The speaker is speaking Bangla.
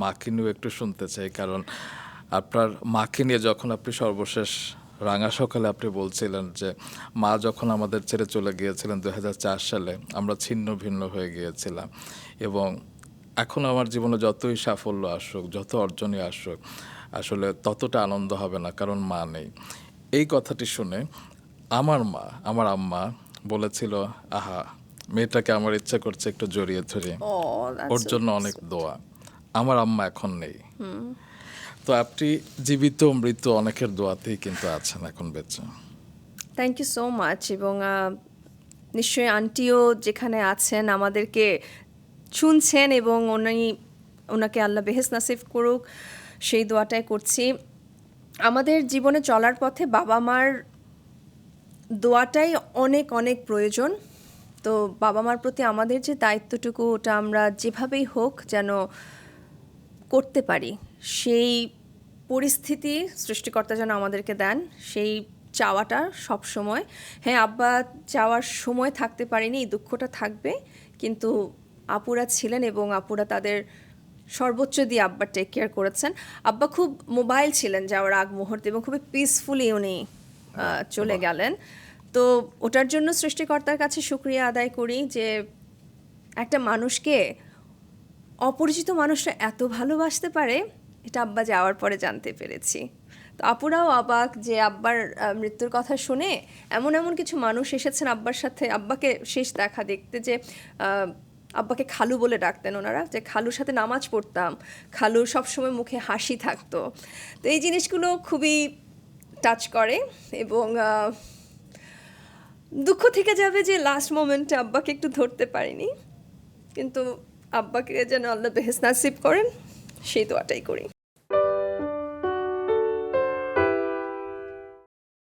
মাকে নিয়েও একটু শুনতে চাই, কারণ আপনার মাকে নিয়ে যখন আপনি সর্বশেষ রাঙা সকালে আপনি বলছিলেন যে মা যখন আমাদের ছেড়ে চলে গিয়েছিলেন 2004 সালে, আমরা ছিন্ন ভিন্ন হয়ে গিয়েছিলাম। এবং এখন আমার জীবনে যতই সাফল্য আসুক, যত অর্জনই আসুক, আসলে ততটা আনন্দ হবে না, কারণ মা নেই। এই কথাটি শুনে আমার মা, আমার আম্মা বলেছিল, আহা, মেয়েটাকে আমার ইচ্ছা করছে একটু জড়িয়ে ধরে, ও দ্যাটস ওর সো জন্য অনেক দোয়া। আমার আম্মা এখন নেই। তো আপনি জীবিত মৃত অনেকের দোয়াতেই কিন্তু আছেন এখন বেঁচে। Thank you so much. এবং নিশ্চয়ই আন্টিও যেখানে আছেন আমাদেরকে শুনছেন, এবং ওনাকে আল্লাহ বেহেশত নাসিব করুক, সেই দোয়াটাই করছি। আমাদের জীবনে চলার পথে বাবা মার দোয়াটাই অনেক অনেক প্রয়োজন। তো বাবা মার প্রতি আমাদের যে দায়িত্বটুকু, ওটা আমরা যেভাবেই হোক যেন করতে পারি, সেই পরিস্থিতি সৃষ্টিকর্তা যেন আমাদেরকে দেন, সেই চাওয়াটা সব সময়। হ্যাঁ, আব্বা চাওয়ার সময় থাকতে পারিনি, এই দুঃখটা থাকবে, কিন্তু আপুরা ছিলেন এবং আপুরা তাদের সর্বোচ্চ দিয়ে আব্বার টেক কেয়ার করেছেন। আব্বা খুব মোবাইল ছিলেন যাওয়ার আগ মুহূর্তে, এবং খুবই পিসফুলি উনি চলে গেলেন। তো ওটার জন্য সৃষ্টিকর্তার কাছে শুকরিয়া আদায় করি যে একটা মানুষকে অপরিচিত মানুষরা এত ভালোবাসতে পারে, এটা আব্বা যাওয়ার পরে জানতে পেরেছি। তো আপুরাও অবাক যে আব্বার মৃত্যুর কথা শুনে এমন এমন কিছু মানুষ এসেছেন আব্বার সাথে, আব্বাকে শেষ দেখা দেখতে, যে আব্বাকে খালু বলে ডাকতেন ওনারা, যে খালুর সাথে নামাজ পড়তাম, খালুর সবসময় মুখে হাসি থাকতো। তো এই জিনিসগুলো খুবই টাচ করে, এবং দুঃখ থেকে যাবে যে লাস্ট মোমেন্টে আব্বাকে একটু ধরতে পারিনি, কিন্তু আব্বাকে যেন আল্লাহ বেহেশত নাসিব করেন সেই দোয়াটাই করি।